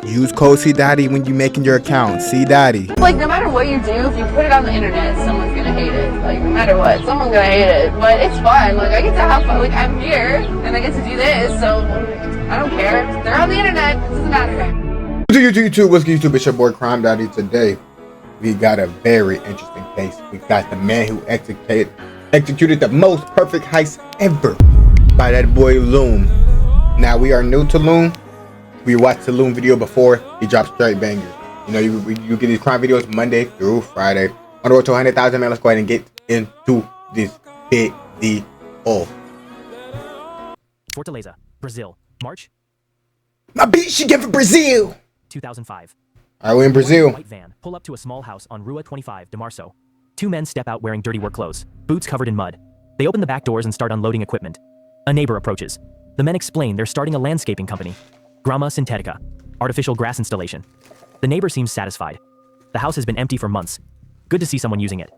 Use code CDotty when you're making your account. CDotty. Like, no matter what you do, if you put it on the internet, someone's gonna hate it. Like, no matter what, someone's gonna hate it. But it's fun. Like, I get to have fun. Like, I'm here, and I get to do this, so I don't care. They're on the internet. It doesn't matter. YouTube, what's good, YouTube? It's your boy Crime Daddy. Today, we got a very interesting case. We got the man who executed the most perfect heist ever by that boy Loom. Now, we are new to Loom. We watched the Loom video before. He dropped straight bangers. You know, you get these crime videos Monday through Friday. On the road to 100,000, man. Let's go ahead and get into this video. Fortaleza, Brazil, March. My beat she give for Brazil. 2005. All right, we're in Brazil. White van pull up to a small house on Rua 25 de Março. Two men step out wearing dirty work clothes, boots covered in mud. They open the back doors and start unloading equipment. A neighbor approaches. The men explain they're starting a landscaping company. Grama Sintetica, artificial grass installation. The neighbor seems satisfied. The house has been empty for months. Good to see someone using it.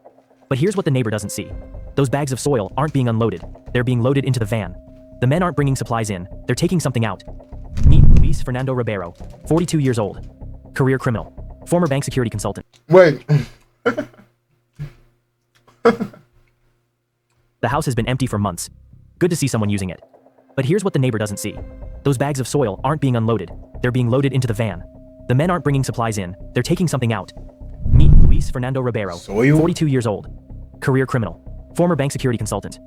But here's what the neighbor doesn't see. Those bags of soil aren't being unloaded. They're being loaded into the van. The men aren't bringing supplies in. They're taking something out. Meet Luis Fernando Ribeiro, 42 years old. Career criminal. Former bank security consultant. Wait. The house has been empty for months. Good to see someone using it. But here's what the neighbor doesn't see. Those bags of soil aren't being unloaded. They're being loaded into the van. The men aren't bringing supplies in. They're taking something out. Meet Luis Fernando Ribeiro, Soil? 42 years old. Career criminal. Former bank security consultant.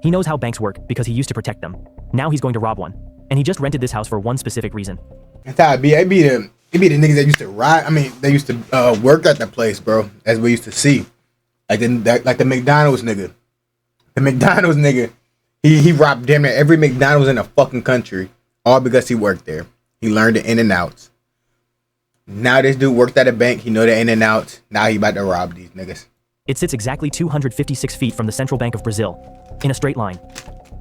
He knows how banks work because he used to protect them. Now he's going to rob one. And he just rented this house for one specific reason. That's how it be. It be the niggas that used to ride. I mean, they used to work at the place, bro. As we used to see. Like the McDonald's nigga. The McDonald's nigga. He robbed damn near every McDonald's in the fucking country. All because he worked there. He learned the in and outs. Now this dude worked at a bank. He know the in and outs. Now he about to rob these niggas. It sits exactly 256 feet from the Central Bank of Brazil, in a straight line.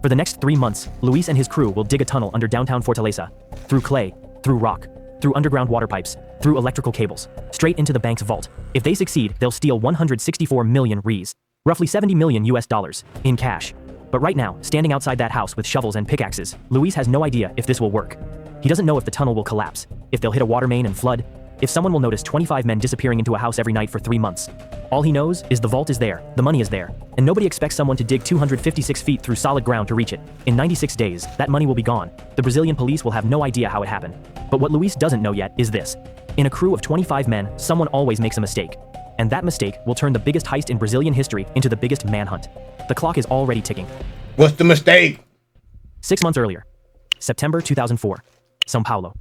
For the next 3 months, Luis and his crew will dig a tunnel under downtown Fortaleza, through clay, through rock, through underground water pipes, through electrical cables, straight into the bank's vault. If they succeed, they'll steal 164 million reais, roughly $70 million in cash. But right now, standing outside that house with shovels and pickaxes, Luis has no idea if this will work. He doesn't know if the tunnel will collapse, if they'll hit a water main and flood, if someone will notice 25 men disappearing into a house every night for 3 months. All he knows is the vault is there, the money is there, and nobody expects someone to dig 256 feet through solid ground to reach it. In 96 days, that money will be gone. The Brazilian police will have no idea how it happened. But what Luis doesn't know yet is this. In a crew of 25 men, someone always makes a mistake. And that mistake will turn the biggest heist in Brazilian history into the biggest manhunt. The clock is already ticking. What's the mistake? 6 months earlier, September 2004, São Paulo.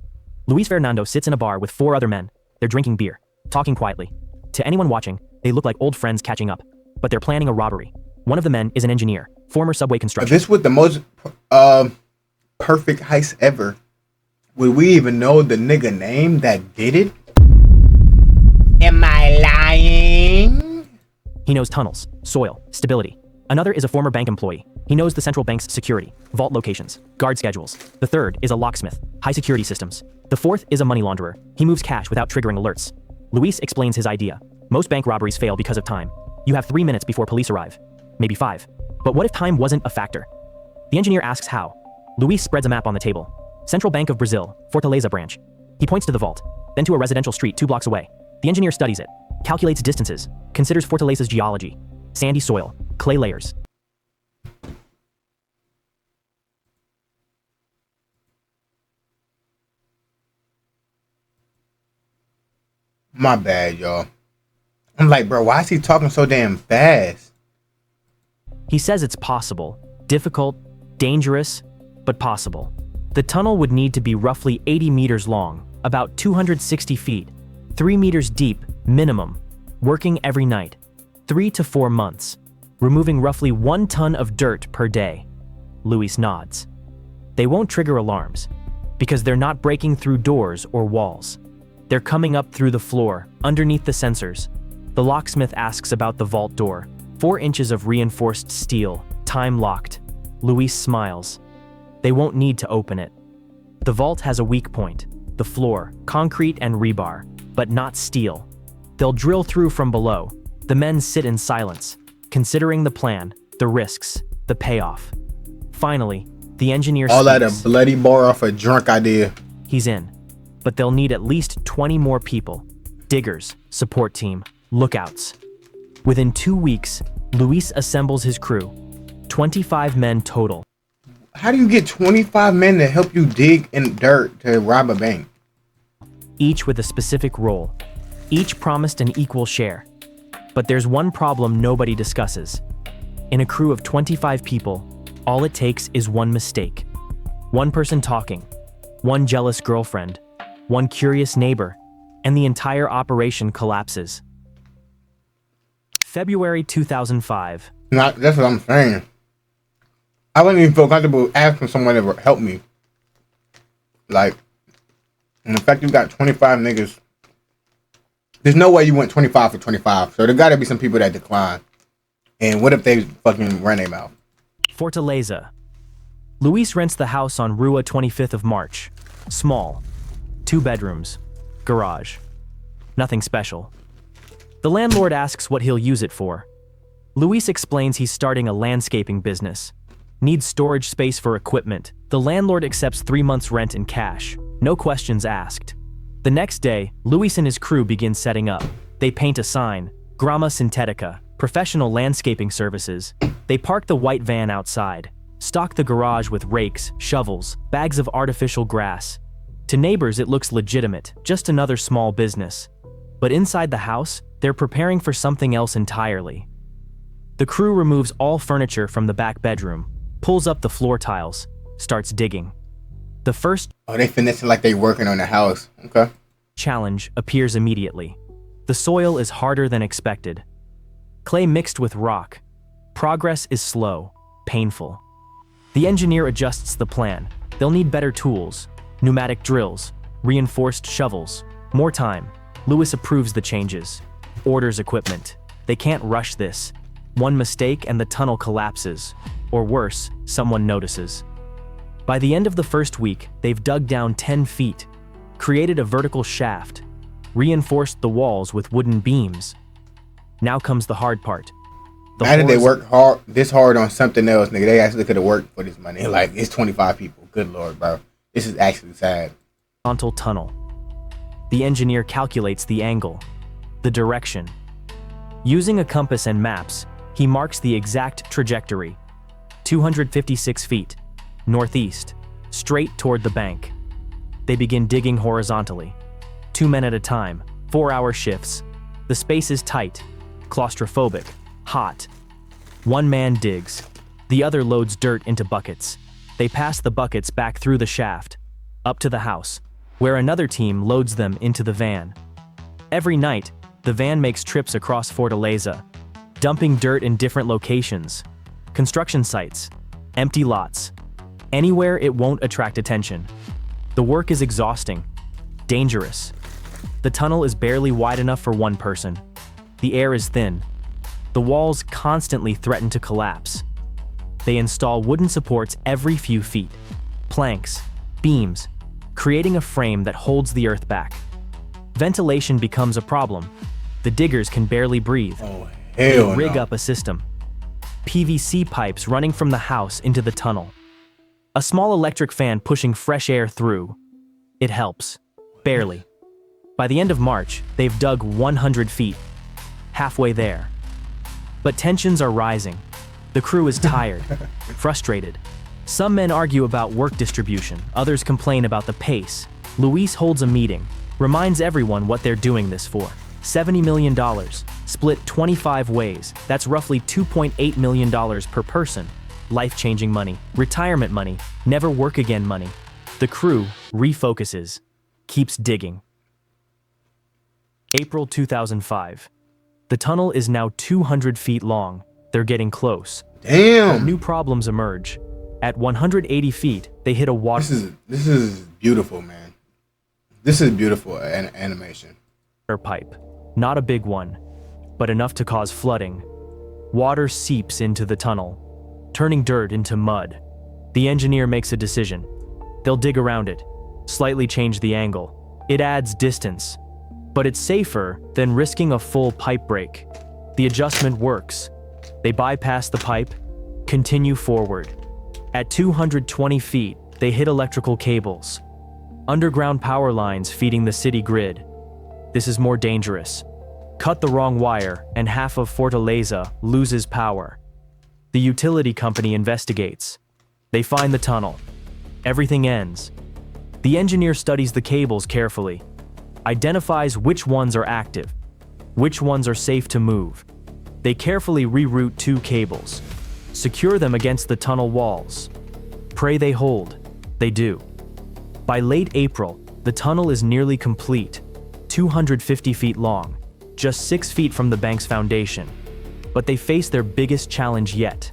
Luis Fernando sits in a bar with 4 other men. They're drinking beer, talking quietly. To anyone watching, they look like old friends catching up, but they're planning a robbery. One of the men is an engineer, former subway construction. This was the most perfect heist ever. Would we even know the nigga name that did it? Am I lying? He knows tunnels, soil, stability. Another is a former bank employee. He knows the central bank's security, vault locations, guard schedules. The third is a locksmith, high security systems. The fourth is a money launderer. He moves cash without triggering alerts. Luis explains his idea. Most bank robberies fail because of time. You have 3 minutes before police arrive. Maybe 5. But what if time wasn't a factor? The engineer asks how. Luis spreads a map on the table. Central Bank of Brazil, Fortaleza branch. He points to the vault, then to a residential street 2 blocks away. The engineer studies it, calculates distances, considers Fortaleza's geology, sandy soil, clay layers. My bad, y'all. I'm like, bro, why is he talking so damn fast? He says it's possible, difficult, dangerous, but possible. The tunnel would need to be roughly 80 meters long, about 260 feet, 3 meters deep, minimum, working every night, 3 to 4 months, removing roughly 1 ton of dirt per day. Luis nods. They won't trigger alarms, because they're not breaking through doors or walls. They're coming up through the floor, underneath the sensors. The locksmith asks about the vault door. 4 inches of reinforced steel, time-locked. Luis smiles. They won't need to open it. The vault has a weak point, the floor, concrete and rebar, but not steel. They'll drill through from below. The men sit in silence, considering the plan, the risks, the payoff. Finally, the engineer All speaks. that a bloody bar off a drunk idea. He's in. but they'll need at least 20 more people. Diggers, support team, lookouts. Within 2 weeks, Luis assembles his crew, 25 men total. How do you get 25 men to help you dig in dirt to rob a bank? Each with a specific role. Each promised an equal share. But there's one problem nobody discusses. In a crew of 25 people, all it takes is one mistake. One person talking, one jealous girlfriend, one curious neighbor, and the entire operation collapses. February 2005. That's what I'm saying. I wouldn't even feel comfortable asking someone to help me. Like, in fact, you got 25 niggas. There's no way you went 25 for 25. So there gotta be some people that decline. And what if they fucking run their mouth? Fortaleza. Luis rents the house on Rua 25th of March. Small. 2 bedrooms. Garage. Nothing special. The landlord asks what he'll use it for. Luis explains he's starting a landscaping business. Needs storage space for equipment. The landlord accepts 3 months' rent in cash. No questions asked. The next day, Luis and his crew begin setting up. They paint a sign, Grama Sintetica, professional landscaping services. They park the white van outside, stock the garage with rakes, shovels, bags of artificial grass. To neighbors, it looks legitimate, just another small business. But inside the house, they're preparing for something else entirely. The crew removes all furniture from the back bedroom, pulls up the floor tiles, starts digging. The first they finessing like they working on the house. Okay. challenge appears immediately. The soil is harder than expected. Clay mixed with rock. Progress is slow, painful. The engineer adjusts the plan. They'll need better tools, pneumatic drills, reinforced shovels, more time. Luis approves the changes, orders equipment. They can't rush this. One mistake and the tunnel collapses. Or worse, someone notices. By the end of the first week, they've dug down 10 feet, created a vertical shaft, reinforced the walls with wooden beams. Now comes the hard part. How did they work this hard on something else, nigga? They actually could have worked for this money. Like, it's 25 people. Good Lord, bro. This is actually sad. Horizontal tunnel. The engineer calculates the angle, the direction. Using a compass and maps, he marks the exact trajectory. 256 feet, northeast, straight toward the bank. They begin digging horizontally. 2 men at a time, 4-hour shifts. The space is tight, claustrophobic, hot. One man digs. The other loads dirt into buckets. They pass the buckets back through the shaft, up to the house, where another team loads them into the van. Every night, the van makes trips across Fortaleza, dumping dirt in different locations. Construction sites, empty lots, anywhere it won't attract attention. The work is exhausting, dangerous. The tunnel is barely wide enough for one person. The air is thin. The walls constantly threaten to collapse. They install wooden supports every few feet, planks, beams, creating a frame that holds the earth back. Ventilation becomes a problem. The diggers can barely breathe. They rig up a system. PVC pipes running from the house into the tunnel. A small electric fan pushing fresh air through. It helps. Barely. By the end of March, they've dug 100 feet. Halfway there. But tensions are rising. The crew is tired, frustrated. Some men argue about work distribution, others complain about the pace. Luis holds a meeting, reminds everyone what they're doing this for. $70 million, split 25 ways. That's roughly $2.8 million per person. Life-changing money, retirement money, never work again money. The crew refocuses, keeps digging. April 2005. The tunnel is now 200 feet long. They're getting close. Damn. But new problems emerge. At 180 feet, they hit a water. This is beautiful, man. This is beautiful animation. Pipe. Not a big one, but enough to cause flooding. Water seeps into the tunnel, turning dirt into mud. The engineer makes a decision. They'll dig around it, slightly change the angle. It adds distance, but it's safer than risking a full pipe break. The adjustment works. They bypass the pipe, continue forward. At 220 feet, they hit electrical cables. Underground power lines feeding the city grid. This is more dangerous. Cut the wrong wire, and half of Fortaleza loses power. The utility company investigates. They find the tunnel. Everything ends. The engineer studies the cables carefully, identifies which ones are active, which ones are safe to move. They carefully reroute 2 cables, secure them against the tunnel walls. Pray they hold. They do. By late April, the tunnel is nearly complete, 250 feet long, just 6 feet from the bank's foundation. But they face their biggest challenge yet: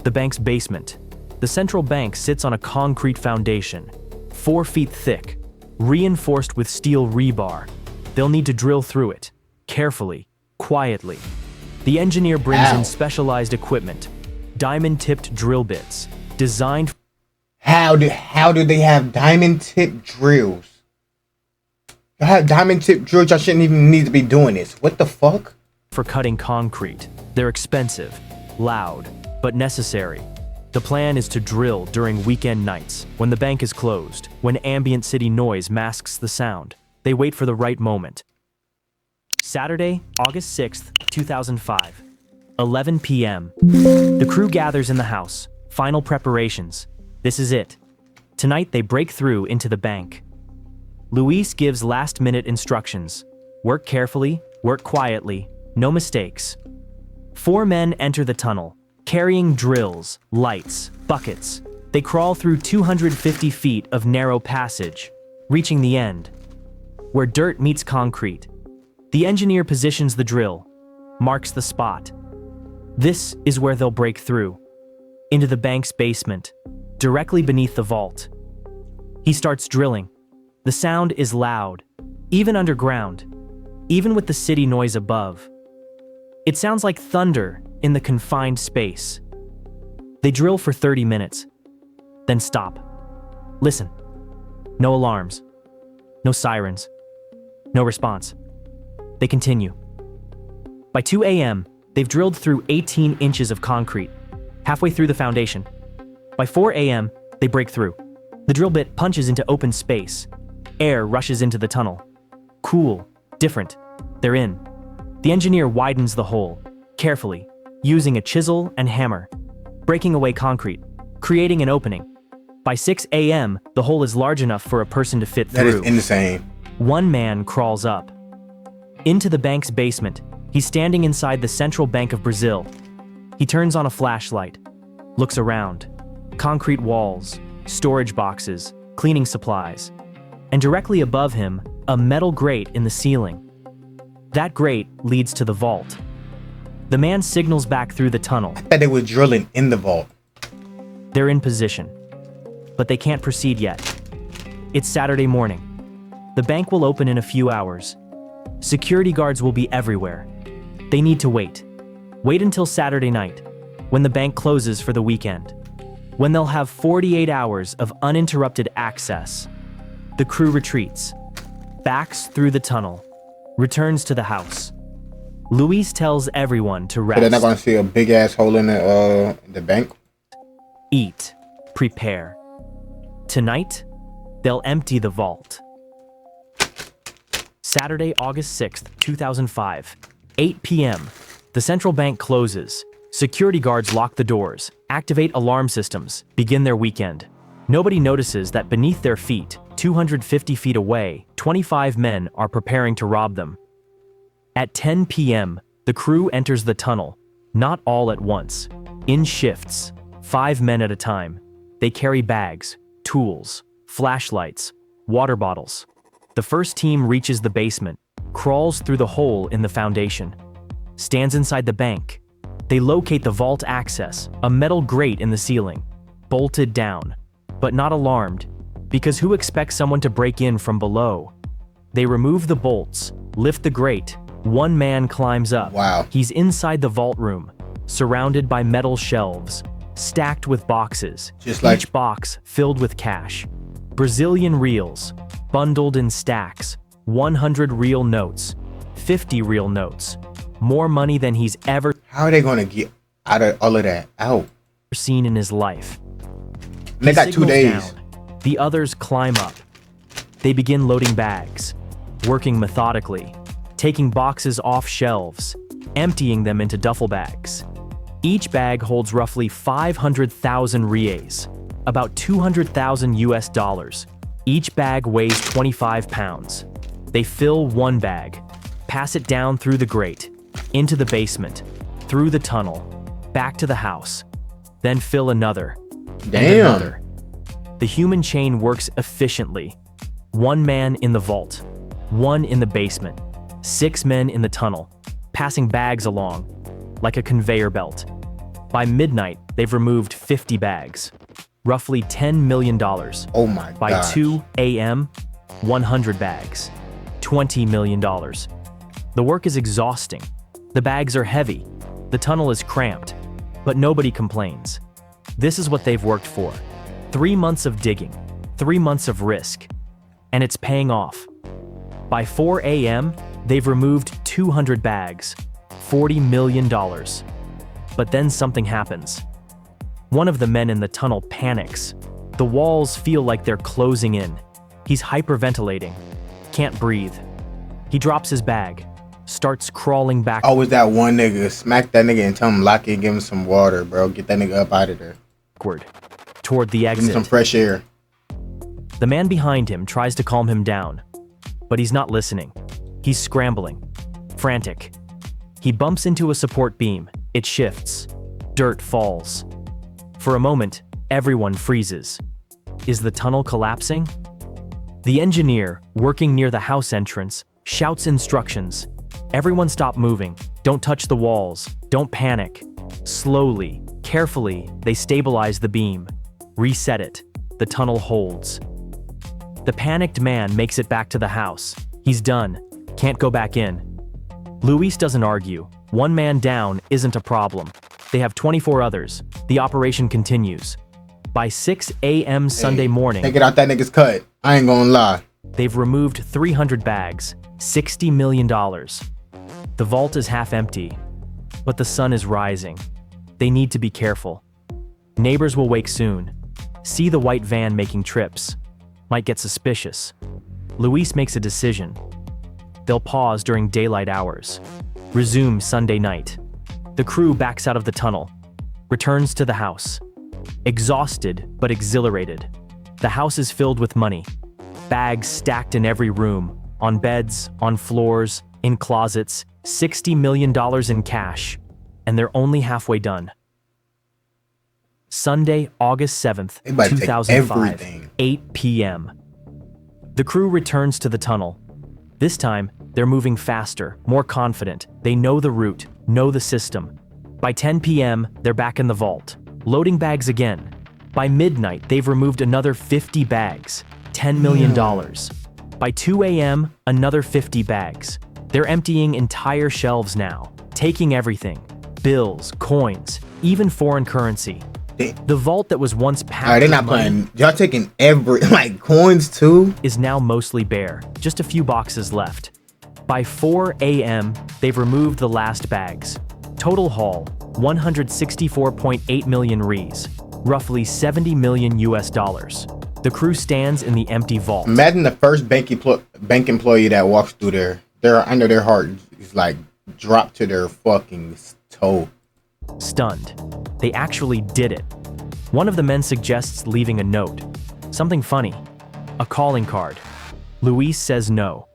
the bank's basement. The central bank sits on a concrete foundation, 4 feet thick, reinforced with steel rebar. They'll need to drill through it, carefully, quietly. The engineer brings in specialized equipment, diamond-tipped drill bits, designed. How do they have diamond-tipped drills? Y'all have diamond-tipped drills. Y'all shouldn't even need to be doing this. What the fuck? For cutting concrete. They're expensive, loud, but necessary. The plan is to drill during weekend nights, when the bank is closed, when ambient city noise masks the sound. They wait for the right moment. Saturday, August 6th, 2005, 11 p.m. The crew gathers in the house. Final preparations. This is it. Tonight they break through into the bank. Luis gives last-minute instructions. Work carefully, work quietly, no mistakes. 4 men enter the tunnel, carrying drills, lights, buckets. They crawl through 250 feet of narrow passage, reaching the end, where dirt meets concrete. The engineer positions the drill, marks the spot. This is where they'll break through, into the bank's basement, directly beneath the vault. He starts drilling. The sound is loud, even underground, even with the city noise above. It sounds like thunder in the confined space. They drill for 30 minutes, then stop. Listen. No alarms, no sirens, no response. They continue. By 2 a.m., they've drilled through 18 inches of concrete, halfway through the foundation. By 4 a.m., they break through. The drill bit punches into open space. Air rushes into the tunnel. Cool, different. They're in. The engineer widens the hole, carefully, using a chisel and hammer, breaking away concrete, creating an opening. By 6 a.m., the hole is large enough for a person to fit through. That is insane. 1 man crawls up. Into the bank's basement. He's standing inside the Central Bank of Brazil. He turns on a flashlight, looks around. Concrete walls, storage boxes, cleaning supplies. And directly above him, a metal grate in the ceiling. That grate leads to the vault. The man signals back through the tunnel. I thought they were drilling in the vault. They're in position, but they can't proceed yet. It's Saturday morning. The bank will open in a few hours. Security guards will be everywhere. They need to wait. Wait until Saturday night, when the bank closes for the weekend. When they'll have 48 hours of uninterrupted access. The crew retreats, backs through the tunnel, returns to the house. Luis tells everyone to rest. They're not gonna see a big ass hole in the bank. Eat, prepare. Tonight, they'll empty the vault. Saturday, August 6th, 2005, 8 p.m. The central bank closes. Security guards lock the doors, activate alarm systems, begin their weekend. Nobody notices that beneath their feet, 250 feet away, 25 men are preparing to rob them. At 10 p.m., the crew enters the tunnel, not all at once, in shifts, 5 men at a time. They carry bags, tools, flashlights, water bottles. The first team reaches the basement, crawls through the hole in the foundation, stands inside the bank. They locate the vault access, a metal grate in the ceiling, bolted down, but not alarmed, because who expects someone to break in from below? They remove the bolts, lift the grate. 1 man climbs up. Wow. He's inside the vault room, surrounded by metal shelves, stacked with boxes, each box filled with cash. Brazilian reals, bundled in stacks, 100 real notes, 50 real notes, more money than he's ever How are they gonna get out of all of that out? seen in his life. They got 2 days. Down. The others climb up. They begin loading bags, working methodically, taking boxes off shelves, emptying them into duffel bags. Each bag holds roughly 500,000 reais, about 200,000 US dollars. Each bag weighs 25 pounds. They fill one bag, pass it down through the grate, into the basement, through the tunnel, back to the house, then fill another, and another. The human chain works efficiently. One man in the vault, one in the basement, 6 men in the tunnel, passing bags along, like a conveyor belt. By midnight, they've removed 50 bags, roughly $10 million. Oh my God. By 2 a.m., 100 bags, $20 million. The work is exhausting. The bags are heavy. The tunnel is cramped, but nobody complains. This is what they've worked for. 3 months of digging, 3 months of risk, and it's paying off. By 4 a.m., they've removed 200 bags, $40 million. But then something happens. One of the men in the tunnel panics. The walls feel like they're closing in. He's hyperventilating, can't breathe. He drops his bag, starts crawling back. Oh, was that one nigga? Smack that nigga and tell him lock it and give him some water, bro. Get that nigga up out of there. Backward, toward the Give exit. him some fresh air. The man behind him tries to calm him down, but he's not listening. He's scrambling, frantic. He bumps into a support beam. It shifts. Dirt falls. For a moment, everyone freezes. Is the tunnel collapsing? The engineer, working near the house entrance, shouts instructions. Everyone stop moving. Don't touch the walls. Don't panic. Slowly, carefully, they stabilize the beam. Reset it. The tunnel holds. The panicked man makes it back to the house. He's done. Can't go back in. Luis doesn't argue. One man down isn't a problem. They have 24 others. The operation continues. By 6 a.m. Sunday morning, Take it out that nigga's cut. I ain't gonna lie. they've removed 300 bags, $60 million. The vault is half empty, but the sun is rising. They need to be careful. Neighbors will wake soon. See the white van making trips. Might get suspicious. Luis makes a decision. They'll pause during daylight hours. Resume Sunday night. The crew backs out of the tunnel, returns to the house. Exhausted but exhilarated. The house is filled with money. Bags stacked in every room, on beds, on floors, in closets, $60 million in cash, and they're only halfway done. Sunday, August 7th, They about to take 2005, everything. 8 p.m. The crew returns to the tunnel. This time, they're moving faster, more confident. They know the route, know the system. By 10 p.m., they're back in the vault, loading bags again. By midnight, they've removed another 50 bags, $10 million. By 2 a.m., another 50 bags. They're emptying entire shelves now, taking everything, bills, coins, even foreign currency. The vault that was once packed Alright, they're with not money playing. Y'all taking every, like, coins too? is now mostly bare, just a few boxes left. By 4 a.m., they've removed the last bags. Total haul, 164.8 million reais, roughly 70 million US dollars. The crew stands in the empty vault. Imagine the first bank employee that walks through there. I know their heart is like dropped to their fucking toe. Stunned. They actually did it. One of the men suggests leaving a note. Something funny. A calling card. Luis says no.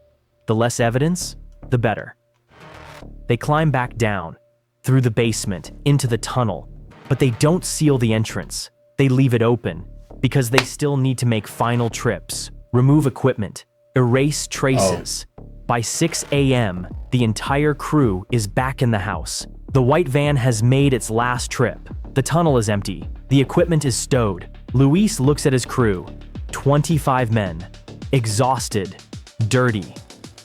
The less evidence, the better. They climb back down, through the basement, into the tunnel, but they don't seal the entrance. They leave it open, because they still need to make final trips, remove equipment, erase traces. By 6 a.m., the entire crew is back in the house. The white van has made its last trip. The tunnel is empty. The equipment is stowed. Luis looks at his crew. 25 men. Exhausted. Dirty.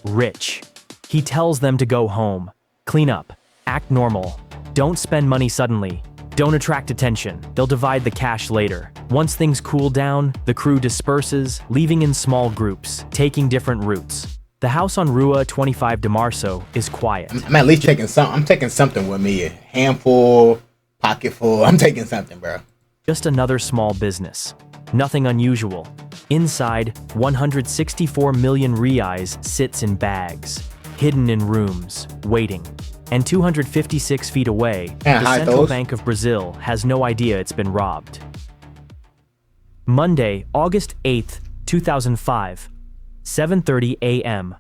Rich. He tells them to go home. Clean up. Act normal. Don't spend money suddenly. Don't attract attention. They'll divide the cash later. Once things cool down, the crew disperses, leaving in small groups, taking different routes. The house on Rua 25 de Março is quiet. I'm at least taking some. I'm taking something with me. A handful, pocketful. I'm taking something, bro. Just another small business. Nothing unusual. Inside, 164 million reais sits in bags, hidden in rooms, waiting. And 256 feet away, the Central Bank of Brazil has no idea it's been robbed. Monday, August 8th, 2005, 7:30 a.m.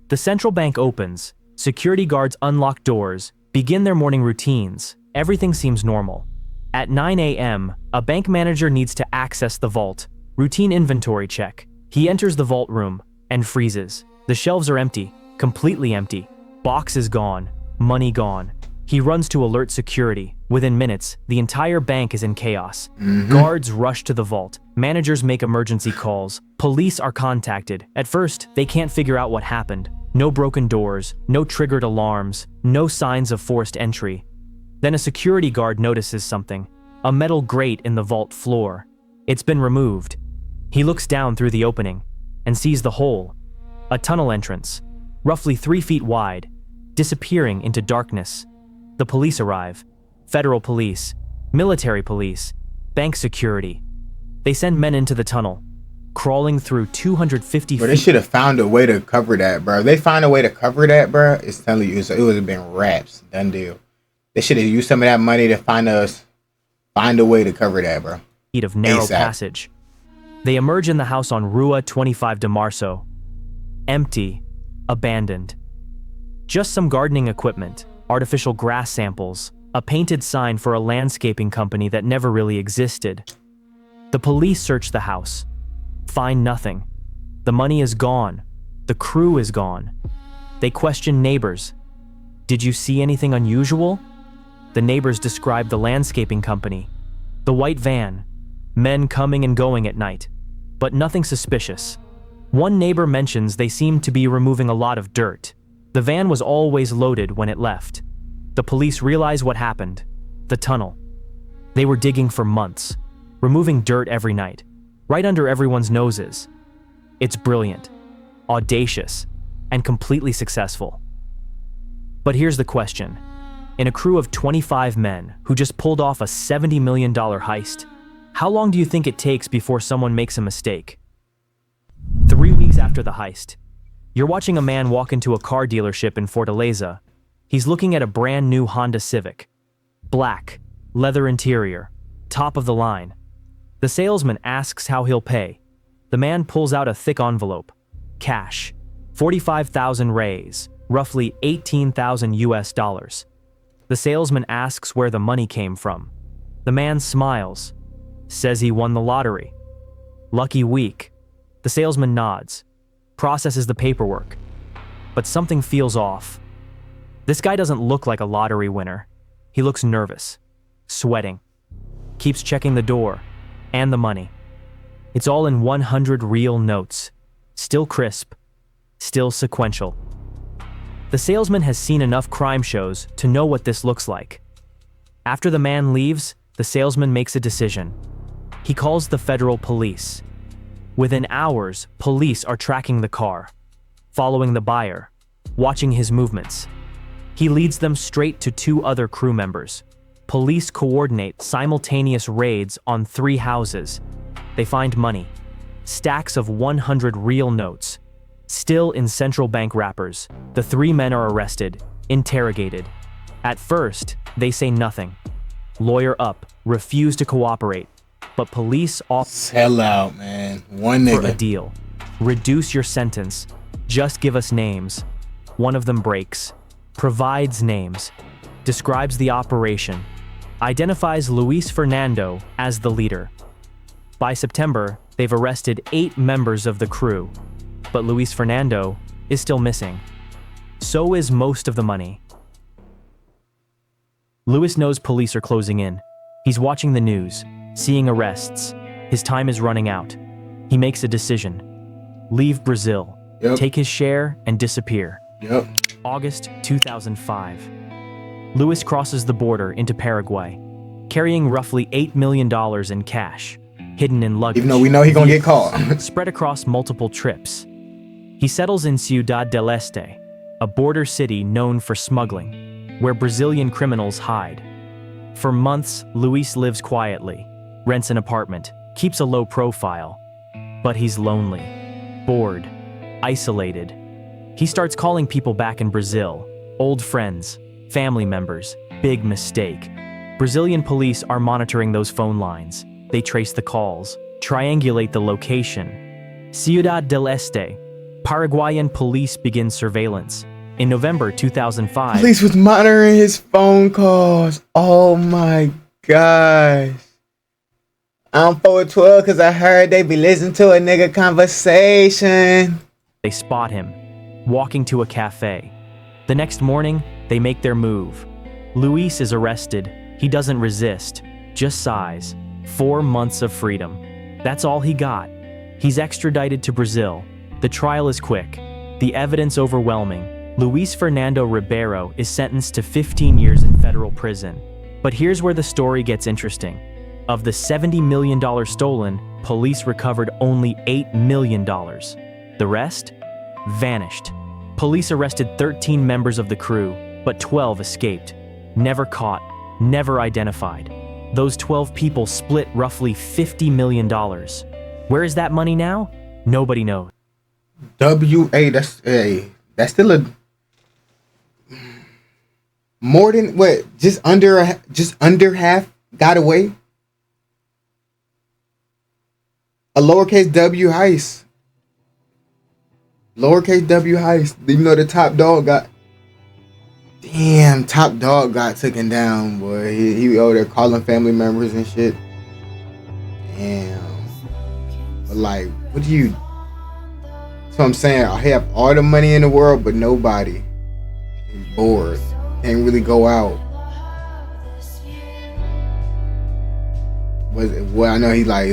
The central bank opens, security guards unlock doors, begin their morning routines. Everything seems normal. At 9 a.m., a bank manager needs to access the vault. Routine inventory check. He enters the vault room and freezes. The shelves are empty, completely empty. Boxes gone, money gone. He runs to alert security. Within minutes, the entire bank is in chaos. Guards rush to the vault. Managers make emergency calls. Police are contacted. At first, they can't figure out what happened. No broken doors, no triggered alarms, no signs of forced entry. Then a security guard notices something. A metal grate in the vault floor. It's been removed. He looks down through the opening and sees the hole. A tunnel entrance, roughly 3 feet wide, disappearing into darkness. The police arrive. Federal police, military police, bank security. They send men into the tunnel, crawling through 250 feet. But they should have found a way to cover that, bro. If they find a way to cover that, bro, it's telling you it would have been wraps. Done deal. They should have used some of that money to find a way to cover that, bro. Of narrow passage. They emerge in the house on Rua 25 de Março. Empty, abandoned. Just some gardening equipment, artificial grass samples, a painted sign for a landscaping company that never really existed. The police search the house. Find nothing. The money is gone. The crew is gone. They question neighbors. Did you see anything unusual? The neighbors describe the landscaping company. The white van. Men coming and going at night. But nothing suspicious. One neighbor mentions they seemed to be removing a lot of dirt. The van was always loaded when it left. The police realize what happened. The tunnel. They were digging for months, removing dirt every night, right under everyone's noses. It's brilliant, audacious, and completely successful. But here's the question. In a crew of 25 men who just pulled off a $70 million heist, how long do you think it takes before someone makes a mistake? 3 weeks after the heist, you're watching a man walk into a car dealership in Fortaleza. He's looking at a brand new Honda Civic. Black, leather interior, top of the line. The salesman asks how he'll pay. The man pulls out a thick envelope. Cash. 45,000 reais, roughly 18,000 US dollars. The salesman asks where the money came from. The man smiles. Says he won the lottery. Lucky week. The salesman nods, processes the paperwork. But something feels off. This guy doesn't look like a lottery winner. He looks nervous, sweating, keeps checking the door and the money. It's all in 100 real notes, still crisp, still sequential. The salesman has seen enough crime shows to know what this looks like. After the man leaves, the salesman makes a decision. He calls the federal police. Within hours, police are tracking the car, following the buyer, watching his movements. He leads them straight to 2 other crew members. Police coordinate simultaneous raids on 3 houses. They find money, stacks of 100 real notes. Still in central bank wrappers, the 3 men are arrested, interrogated. At first, they say nothing. Lawyer up, refuse to cooperate. But police sell out, man. One nigga. For a deal. Reduce your sentence. Just give us names. One of them breaks. Provides names. Describes the operation. Identifies Luis Fernando as the leader. By September, they've arrested 8 members of the crew. But Luis Fernando is still missing. So is most of the money. Luis knows police are closing in. He's watching the news, seeing arrests. His time is running out. He makes a decision. Leave Brazil. Take his share and disappear. August 2005. Luis crosses the border into Paraguay, carrying roughly $8 million in cash, hidden in luggage. Even though we know he's gonna get caught. Spread across multiple trips. He settles in Ciudad del Este, a border city known for smuggling, where Brazilian criminals hide. For months, Luis lives quietly, rents an apartment, keeps a low profile. But he's lonely, bored, isolated. He starts calling people back in Brazil, old friends, family members. Big mistake. Brazilian police are monitoring those phone lines. They trace the calls, triangulate the location. Ciudad del Este, Paraguayan police begin surveillance. In November 2005, Police was monitoring his phone calls. Oh my gosh. I'm 412 because I heard they be listening to a nigga conversation. they spot him, walking to a cafe. The next morning, they make their move. Luis is arrested. He doesn't resist, just sighs. 4 months of freedom. That's all he got. He's extradited to Brazil. The trial is quick. The evidence overwhelming. Luis Fernando Ribeiro is sentenced to 15 years in federal prison. But here's where the story gets interesting. Of the $70 million stolen, police recovered only $8 million. The rest? Vanished. Police arrested 13 members of the crew, but 12 escaped. Never caught, never identified. Those 12 people split roughly $50 million. Where is that money now? Nobody knows. WA, that's still a more than what? Just under half got away. A lowercase W heist. Lowercase W heist. Even though the top dog got taken down, boy. He over there calling family members and shit. Damn. But like, what do you? So I'm saying, I have all the money in the world, but nobody. He's bored. Can't really go out. Well, I know he like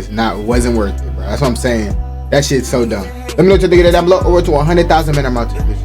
wasn't worth it, bro. That's what I'm saying. That shit's so dumb. Let me know what you think of that down below. Over to 100,000 men. I'm out to this.